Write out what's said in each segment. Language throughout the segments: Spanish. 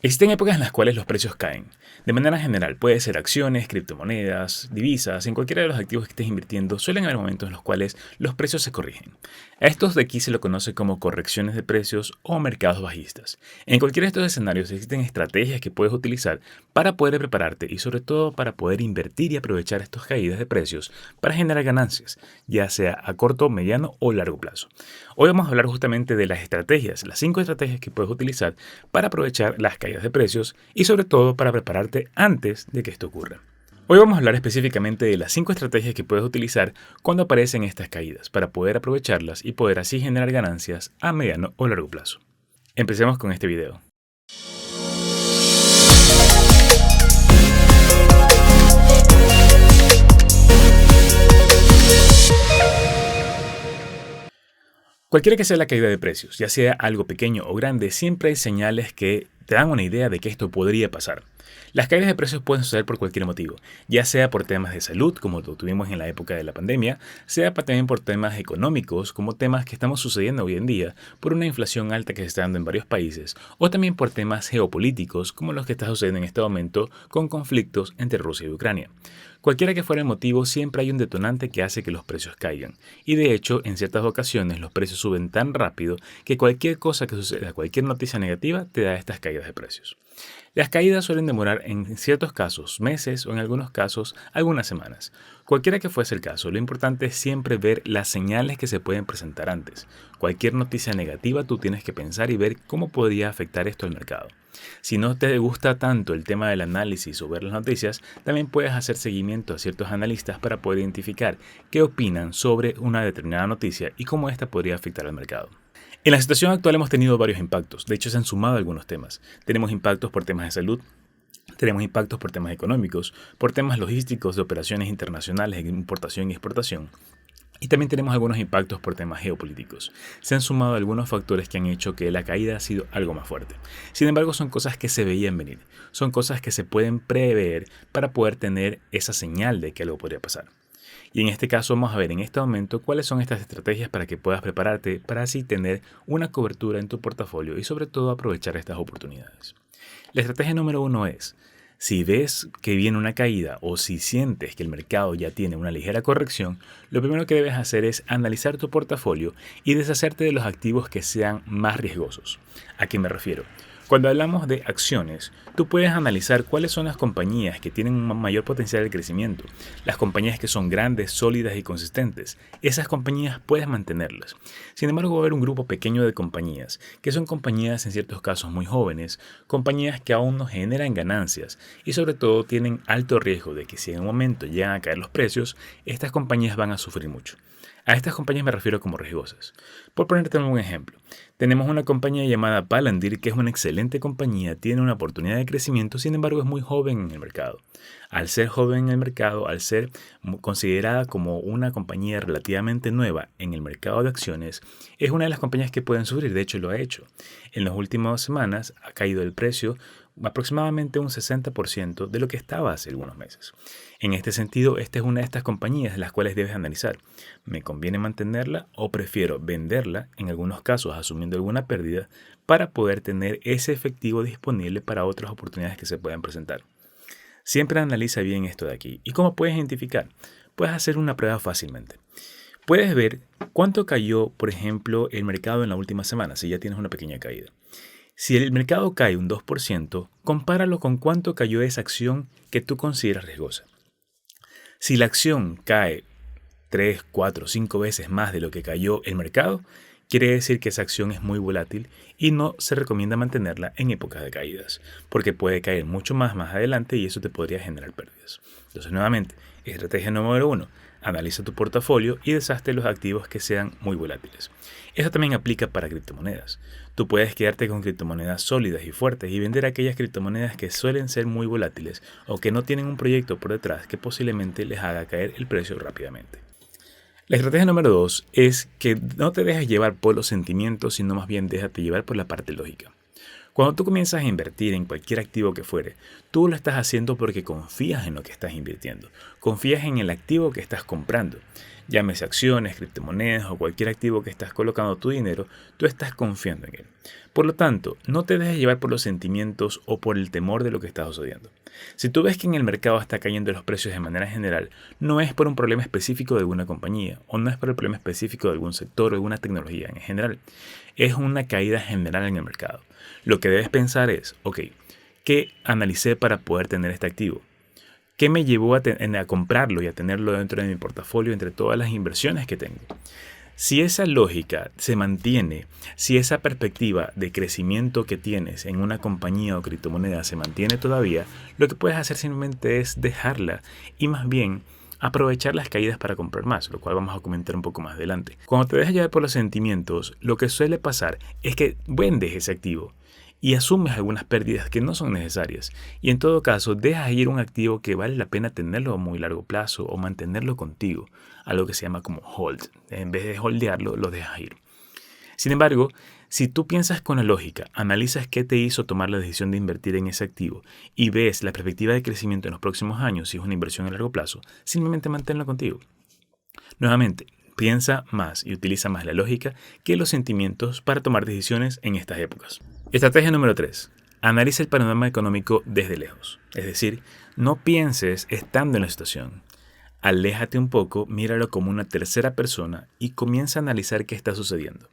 Existen épocas en las cuales los precios caen. De manera general, puede ser acciones, criptomonedas, divisas, en cualquiera de los activos que estés invirtiendo, suelen haber momentos en los cuales los precios se corrigen. A estos de aquí se lo conoce como correcciones de precios o mercados bajistas. En cualquiera de estos escenarios existen estrategias que puedes utilizar para poder prepararte y sobre todo para poder invertir y aprovechar estas caídas de precios para generar ganancias, ya sea a corto, mediano o largo plazo. Hoy vamos a hablar justamente de las estrategias, las 5 estrategias que puedes utilizar para aprovechar las caídas de precios y sobre todo para prepararte antes de que esto ocurra. Hoy vamos a hablar específicamente de las 5 estrategias que puedes utilizar cuando aparecen estas caídas para poder aprovecharlas y poder así generar ganancias a mediano o largo plazo. Empecemos con este video. Cualquiera que sea la caída de precios, ya sea algo pequeño o grande, siempre hay señales que te dan una idea de que esto podría pasar. Las caídas de precios pueden suceder por cualquier motivo, ya sea por temas de salud, como lo tuvimos en la época de la pandemia, sea también por temas económicos, como temas que estamos sucediendo hoy en día, por una inflación alta que se está dando en varios países, o también por temas geopolíticos, como los que está sucediendo en este momento con conflictos entre Rusia y Ucrania. Cualquiera que fuera el motivo, siempre hay un detonante que hace que los precios caigan. Y de hecho, en ciertas ocasiones los precios suben tan rápido que cualquier cosa que suceda, cualquier noticia negativa, te da estas caídas de precios. Las caídas suelen demorar en ciertos casos meses o en algunos casos algunas semanas. Cualquiera que fuese el caso, lo importante es siempre ver las señales que se pueden presentar antes. Cualquier noticia negativa tú tienes que pensar y ver cómo podría afectar esto al mercado. Si no te gusta tanto el tema del análisis o ver las noticias, también puedes hacer seguimiento a ciertos analistas para poder identificar qué opinan sobre una determinada noticia y cómo esta podría afectar al mercado. En la situación actual hemos tenido varios impactos, de hecho se han sumado algunos temas. Tenemos impactos por temas de salud, tenemos impactos por temas económicos, por temas logísticos de operaciones internacionales de importación y exportación. Y también tenemos algunos impactos por temas geopolíticos. Se han sumado algunos factores que han hecho que la caída ha sido algo más fuerte. Sin embargo, son cosas que se veían venir. Son cosas que se pueden prever para poder tener esa señal de que algo podría pasar. Y en este caso vamos a ver en este momento cuáles son estas estrategias para que puedas prepararte para así tener una cobertura en tu portafolio y sobre todo aprovechar estas oportunidades. La estrategia número 1 es: si ves que viene una caída o si sientes que el mercado ya tiene una ligera corrección, lo primero que debes hacer es analizar tu portafolio y deshacerte de los activos que sean más riesgosos. ¿A qué me refiero? Cuando hablamos de acciones, tú puedes analizar cuáles son las compañías que tienen un mayor potencial de crecimiento, las compañías que son grandes, sólidas y consistentes. Esas compañías puedes mantenerlas. Sin embargo, va a haber un grupo pequeño de compañías, que son compañías en ciertos casos muy jóvenes, compañías que aún no generan ganancias y sobre todo tienen alto riesgo de que si en un momento llegan a caer los precios, estas compañías van a sufrir mucho. A estas compañías me refiero como riesgosas. Por ponerte un ejemplo, tenemos una compañía llamada Palantir que es una excelente compañía, tiene una oportunidad de crecimiento, sin embargo es muy joven en el mercado. Al ser joven en el mercado, al ser considerada como una compañía relativamente nueva en el mercado de acciones, es una de las compañías que pueden sufrir, de hecho lo ha hecho. En las últimas semanas ha caído el precio aproximadamente un 60% de lo que estaba hace algunos meses. En este sentido, esta es una de estas compañías de las cuales debes analizar. ¿Me conviene mantenerla o prefiero venderla, en algunos casos asumiendo alguna pérdida, para poder tener ese efectivo disponible para otras oportunidades que se puedan presentar? Siempre analiza bien esto de aquí. ¿Y cómo puedes identificar? Puedes hacer una prueba fácilmente. Puedes ver cuánto cayó, por ejemplo, el mercado en la última semana, si ya tienes una pequeña caída. Si el mercado cae un 2%, compáralo con cuánto cayó esa acción que tú consideras riesgosa. Si la acción cae 3, 4, 5 veces más de lo que cayó el mercado, quiere decir que esa acción es muy volátil y no se recomienda mantenerla en épocas de caídas, porque puede caer mucho más adelante y eso te podría generar pérdidas. Entonces, nuevamente, estrategia número 1. Analiza tu portafolio y deshazte los activos que sean muy volátiles. Eso también aplica para criptomonedas. Tú puedes quedarte con criptomonedas sólidas y fuertes y vender aquellas criptomonedas que suelen ser muy volátiles o que no tienen un proyecto por detrás que posiblemente les haga caer el precio rápidamente. La estrategia número 2 es que no te dejes llevar por los sentimientos, sino más bien déjate llevar por la parte lógica. Cuando tú comienzas a invertir en cualquier activo que fuere, tú lo estás haciendo porque confías en lo que estás invirtiendo, confías en el activo que estás comprando. Llámese acciones, criptomonedas o cualquier activo que estás colocando tu dinero, tú estás confiando en él. Por lo tanto, no te dejes llevar por los sentimientos o por el temor de lo que está sucediendo. Si tú ves que en el mercado está cayendo los precios de manera general, no es por un problema específico de alguna compañía o no es por el problema específico de algún sector o alguna tecnología en general. Es una caída general en el mercado. Lo que debes pensar es, ok, ¿qué analicé para poder tener este activo? ¿Qué me llevó a comprarlo y a tenerlo dentro de mi portafolio entre todas las inversiones que tengo? Si esa lógica se mantiene, si esa perspectiva de crecimiento que tienes en una compañía o criptomoneda se mantiene todavía, lo que puedes hacer simplemente es dejarla y más bien aprovechar las caídas para comprar más, lo cual vamos a comentar un poco más adelante. Cuando te dejas llevar por los sentimientos, lo que suele pasar es que vendes ese activo y asumes algunas pérdidas que no son necesarias. Y en todo caso, dejas ir un activo que vale la pena tenerlo a muy largo plazo o mantenerlo contigo, algo que se llama como hold. En vez de holdearlo, lo dejas ir. Sin embargo, si tú piensas con la lógica, analizas qué te hizo tomar la decisión de invertir en ese activo y ves la perspectiva de crecimiento en los próximos años, si es una inversión a largo plazo, simplemente manténlo contigo. Nuevamente, piensa más y utiliza más la lógica que los sentimientos para tomar decisiones en estas épocas. Estrategia número 3. Analiza el panorama económico desde lejos. Es decir, no pienses estando en la situación. Aléjate un poco, míralo como una tercera persona y comienza a analizar qué está sucediendo.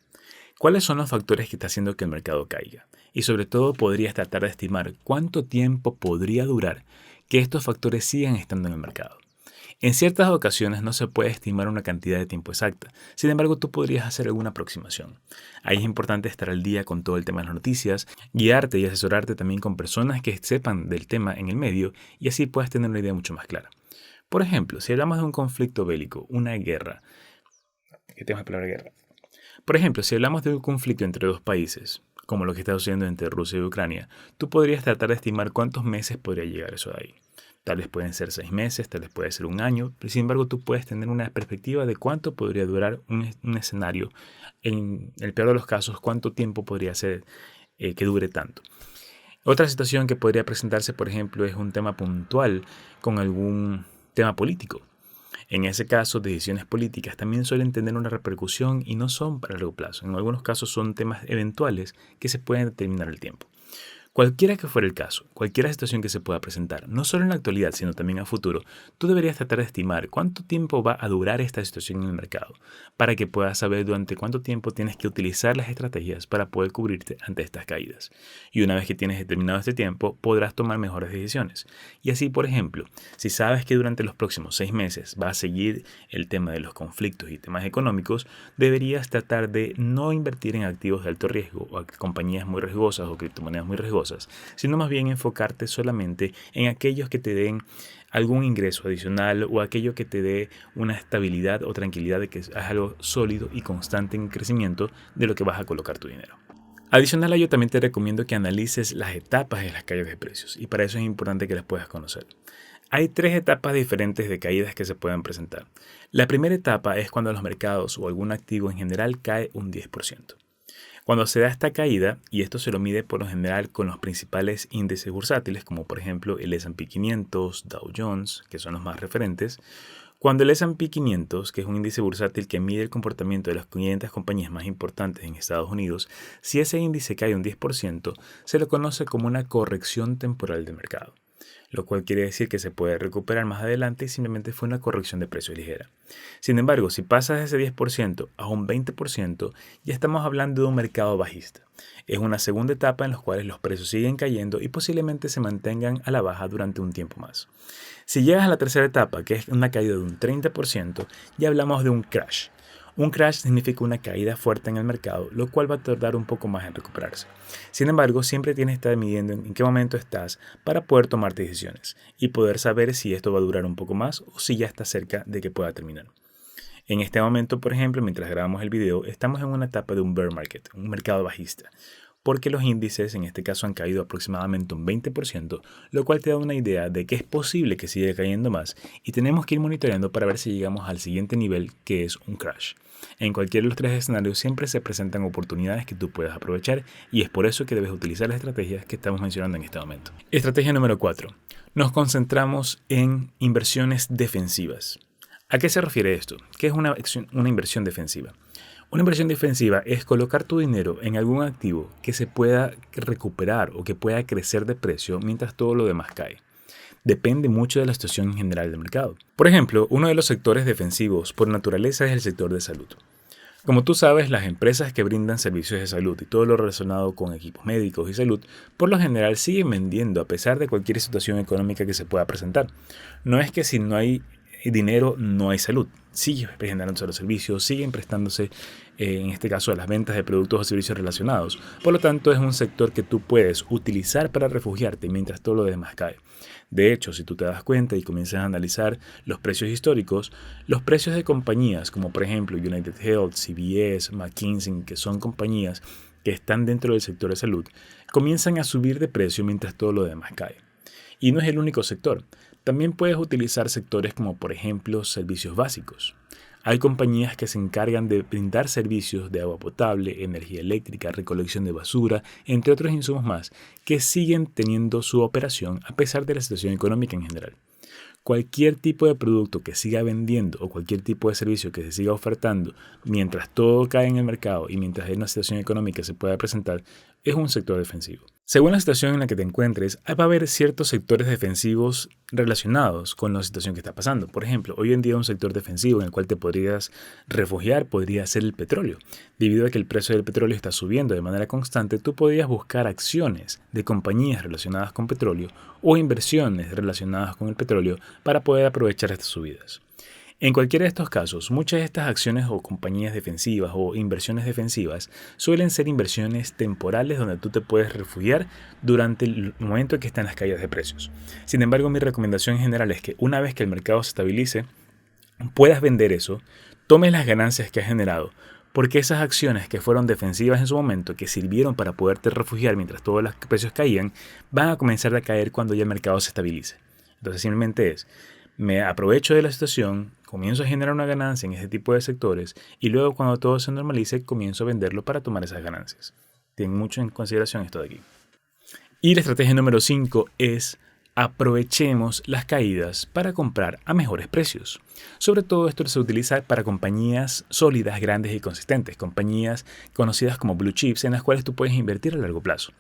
¿Cuáles son los factores que están haciendo que el mercado caiga? Y sobre todo podrías tratar de estimar cuánto tiempo podría durar que estos factores sigan estando en el mercado. En ciertas ocasiones no se puede estimar una cantidad de tiempo exacta, sin embargo tú podrías hacer alguna aproximación. Ahí es importante estar al día con todo el tema de las noticias, guiarte y asesorarte también con personas que sepan del tema en el medio y así puedas tener una idea mucho más clara. Por ejemplo, si hablamos de un conflicto bélico, una guerra, ¿qué tema es la palabra guerra? Por ejemplo, si hablamos de un conflicto entre dos países, como lo que está sucediendo entre Rusia y Ucrania, tú podrías tratar de estimar cuántos meses podría llegar eso de ahí. Tal vez pueden ser 6 meses, tal vez puede ser un año, pero sin embargo tú puedes tener una perspectiva de cuánto podría durar un escenario. En el peor de los casos, cuánto tiempo podría ser que dure tanto. Otra situación que podría presentarse, por ejemplo, es un tema puntual con algún tema político. En ese caso, decisiones políticas también suelen tener una repercusión y no son para largo plazo. En algunos casos son temas eventuales que se pueden determinar el tiempo. Cualquiera que fuera el caso, cualquier situación que se pueda presentar, no solo en la actualidad, sino también a futuro, tú deberías tratar de estimar cuánto tiempo va a durar esta situación en el mercado, para que puedas saber durante cuánto tiempo tienes que utilizar las estrategias para poder cubrirte ante estas caídas. Y una vez que tienes determinado este tiempo, podrás tomar mejores decisiones. Y así, por ejemplo, si sabes que durante los próximos 6 meses va a seguir el tema de los conflictos y temas económicos, deberías tratar de no invertir en activos de alto riesgo o compañías muy riesgosas o criptomonedas muy riesgosas, sino más bien enfocarte solamente en aquellos que te den algún ingreso adicional o aquello que te dé una estabilidad o tranquilidad de que es algo sólido y constante en crecimiento de lo que vas a colocar tu dinero. Adicional a ello, también te recomiendo que analices las etapas de las caídas de precios y para eso es importante que las puedas conocer. Hay 3 etapas diferentes de caídas que se pueden presentar. La primera etapa es cuando los mercados o algún activo en general cae un 10%. Cuando se da esta caída, y esto se lo mide por lo general con los principales índices bursátiles, como por ejemplo el S&P 500, Dow Jones, que son los más referentes, cuando el S&P 500, que es un índice bursátil que mide el comportamiento de las 500 compañías más importantes en Estados Unidos, si ese índice cae un 10%, se lo conoce como una corrección temporal del mercado, lo cual quiere decir que se puede recuperar más adelante y simplemente fue una corrección de precio ligera. Sin embargo, si pasas de ese 10% a un 20%, ya estamos hablando de un mercado bajista. Es una segunda etapa en la cual los precios siguen cayendo y posiblemente se mantengan a la baja durante un tiempo más. Si llegas a la tercera etapa, que es una caída de un 30%, ya hablamos de un crash. Un crash significa una caída fuerte en el mercado, lo cual va a tardar un poco más en recuperarse. Sin embargo, siempre tienes que estar midiendo en qué momento estás para poder tomar decisiones y poder saber si esto va a durar un poco más o si ya está cerca de que pueda terminar. En este momento, por ejemplo, mientras grabamos el video, estamos en una etapa de un bear market, un mercado bajista, porque los índices en este caso han caído aproximadamente un 20%, lo cual te da una idea de que es posible que siga cayendo más y tenemos que ir monitoreando para ver si llegamos al siguiente nivel, que es un crash. En cualquiera de los 3 escenarios siempre se presentan oportunidades que tú puedas aprovechar y es por eso que debes utilizar las estrategias que estamos mencionando en este momento. Estrategia número 4. Nos concentramos en inversiones defensivas. ¿A qué se refiere esto? ¿Qué es una inversión defensiva? Una inversión defensiva es colocar tu dinero en algún activo que se pueda recuperar o que pueda crecer de precio mientras todo lo demás cae. Depende mucho de la situación general del mercado. Por ejemplo, uno de los sectores defensivos por naturaleza es el sector de salud. Como tú sabes, las empresas que brindan servicios de salud y todo lo relacionado con equipos médicos y salud, por lo general siguen vendiendo a pesar de cualquier situación económica que se pueda presentar. No es que si no hay dinero no hay salud. Siguen generándose los servicios, siguen prestándose, en este caso, a las ventas de productos o servicios relacionados. Por lo tanto, es un sector que tú puedes utilizar para refugiarte mientras todo lo demás cae. De hecho, si tú te das cuenta y comienzas a analizar los precios históricos, los precios de compañías como por ejemplo United Health, CVS, McKinsey, que son compañías que están dentro del sector de salud, comienzan a subir de precio mientras todo lo demás cae. Y no es el único sector. También puedes utilizar sectores como por ejemplo servicios básicos. Hay compañías que se encargan de brindar servicios de agua potable, energía eléctrica, recolección de basura, entre otros insumos más, que siguen teniendo su operación a pesar de la situación económica en general. Cualquier tipo de producto que siga vendiendo o cualquier tipo de servicio que se siga ofertando mientras todo cae en el mercado y mientras hay una situación económica se pueda presentar, es un sector defensivo. Según la situación en la que te encuentres, va a haber ciertos sectores defensivos relacionados con la situación que está pasando. Por ejemplo, hoy en día un sector defensivo en el cual te podrías refugiar podría ser el petróleo. Debido a que el precio del petróleo está subiendo de manera constante, tú podrías buscar acciones de compañías relacionadas con petróleo o inversiones relacionadas con el petróleo para poder aprovechar estas subidas. En cualquiera de estos casos, muchas de estas acciones o compañías defensivas o inversiones defensivas suelen ser inversiones temporales donde tú te puedes refugiar durante el momento en que están las caídas de precios. Sin embargo, mi recomendación en general es que una vez que el mercado se estabilice, puedas vender eso, tomes las ganancias que has generado, porque esas acciones que fueron defensivas en su momento, que sirvieron para poderte refugiar mientras todos los precios caían, van a comenzar a caer cuando ya el mercado se estabilice. Entonces simplemente me aprovecho de la situación, comienzo a generar una ganancia en ese tipo de sectores y luego cuando todo se normalice comienzo a venderlo para tomar esas ganancias. Ten mucho en consideración esto de aquí. Y la estrategia número 5 es aprovechemos las caídas para comprar a mejores precios. Sobre todo esto se utiliza para compañías sólidas, grandes y consistentes, compañías conocidas como blue chips en las cuales tú puedes invertir a largo plazo.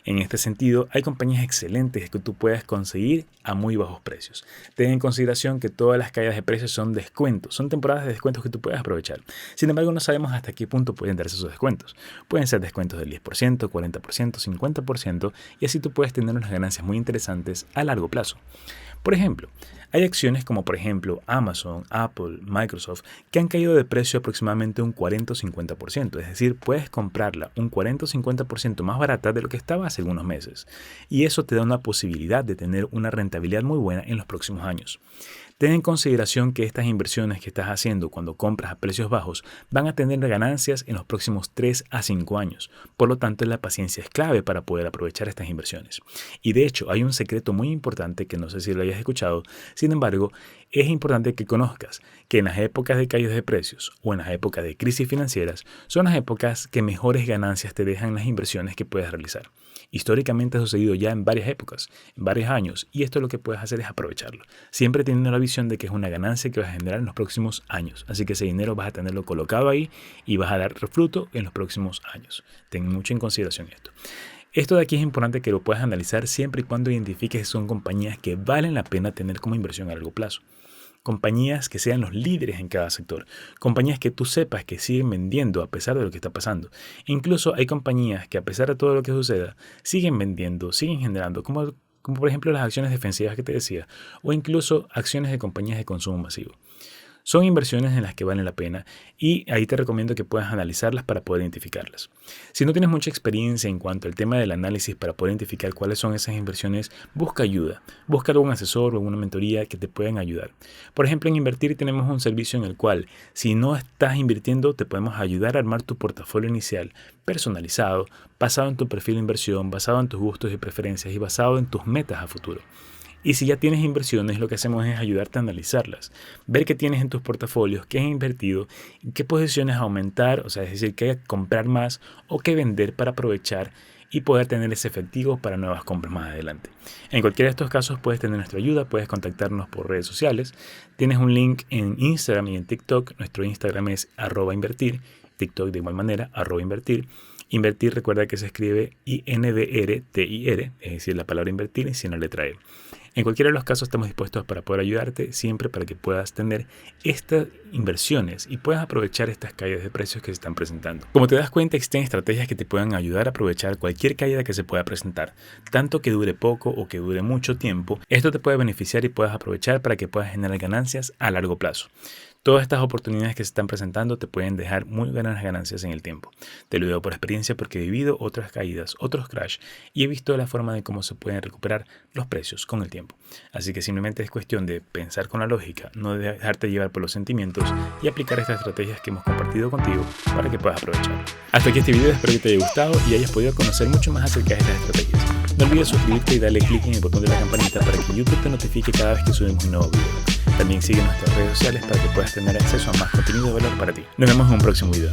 En este sentido, hay compañías excelentes que tú puedes conseguir a muy bajos precios. Ten en consideración que todas las caídas de precios son descuentos, son temporadas de descuentos que tú puedes aprovechar. Sin embargo, no sabemos hasta qué punto pueden darse esos descuentos. Pueden ser descuentos del 10%, 40%, 50% y así tú puedes tener unas ganancias muy interesantes a largo plazo. Por ejemplo, hay acciones como por ejemplo Amazon, Apple, Microsoft que han caído de precio aproximadamente un 40 o 50%, es decir, puedes comprarla un 40 o 50% más barata de lo que estaba hace algunos meses y eso te da una posibilidad de tener una rentabilidad muy buena en los próximos años. Ten en consideración que estas inversiones que estás haciendo cuando compras a precios bajos van a tener ganancias en los próximos 3 a 5 años. Por lo tanto, la paciencia es clave para poder aprovechar estas inversiones. Y de hecho, hay un secreto muy importante que no sé si lo hayas escuchado. Sin embargo, es importante que conozcas que en las épocas de caídas de precios o en las épocas de crisis financieras son las épocas que mejores ganancias te dejan las inversiones que puedes realizar. Históricamente ha sucedido ya en varias épocas, en varios años, y esto lo que puedes hacer es aprovecharlo. Siempre teniendo la visión de que es una ganancia que vas a generar en los próximos años. Así que ese dinero vas a tenerlo colocado ahí y vas a dar fruto en los próximos años. Ten mucho en consideración esto. Esto de aquí es importante que lo puedas analizar siempre y cuando identifiques que son compañías que valen la pena tener como inversión a largo plazo. Compañías que sean los líderes en cada sector, compañías que tú sepas que siguen vendiendo a pesar de lo que está pasando. Incluso hay compañías que a pesar de todo lo que suceda, siguen vendiendo, siguen generando, como por ejemplo las acciones defensivas que te decía, o incluso acciones de compañías de consumo masivo. Son inversiones en las que valen la pena y ahí te recomiendo que puedas analizarlas para poder identificarlas. Si no tienes mucha experiencia en cuanto al tema del análisis para poder identificar cuáles son esas inversiones, busca ayuda. Busca algún asesor o una mentoría que te puedan ayudar. Por ejemplo, en Invertir tenemos un servicio en el cual, si no estás invirtiendo, te podemos ayudar a armar tu portafolio inicial personalizado, basado en tu perfil de inversión, basado en tus gustos y preferencias y basado en tus metas a futuro. Y si ya tienes inversiones, lo que hacemos es ayudarte a analizarlas, ver qué tienes en tus portafolios, qué has invertido, en qué posiciones aumentar, o sea, es decir, qué comprar más o qué vender para aprovechar y poder tener ese efectivo para nuevas compras más adelante. En cualquiera de estos casos puedes tener nuestra ayuda, puedes contactarnos por redes sociales. Tienes un link en Instagram y en TikTok. Nuestro Instagram es @invertir, TikTok de igual manera, @invertir. Invertir, recuerda que se escribe INVRTIR, es decir, la palabra invertir sin la letra E. En cualquiera de los casos estamos dispuestos para poder ayudarte siempre para que puedas tener estas inversiones y puedas aprovechar estas caídas de precios que se están presentando. Como te das cuenta, existen estrategias que te puedan ayudar a aprovechar cualquier caída que se pueda presentar, tanto que dure poco o que dure mucho tiempo. Esto te puede beneficiar y puedas aprovechar para que puedas generar ganancias a largo plazo. Todas estas oportunidades que se están presentando te pueden dejar muy buenas ganancias en el tiempo. Te lo digo por experiencia porque he vivido otras caídas, otros crash y he visto la forma de cómo se pueden recuperar los precios con el tiempo. Así que simplemente es cuestión de pensar con la lógica, no dejarte llevar por los sentimientos y aplicar estas estrategias que hemos compartido contigo para que puedas aprovechar. Hasta aquí este video, espero que te haya gustado y hayas podido conocer mucho más acerca de estas estrategias. No olvides suscribirte y darle clic en el botón de la campanita para que YouTube te notifique cada vez que subimos un nuevo video. También sigue nuestras redes sociales para que puedas tener acceso a más contenido de valor para ti. Nos vemos en un próximo video.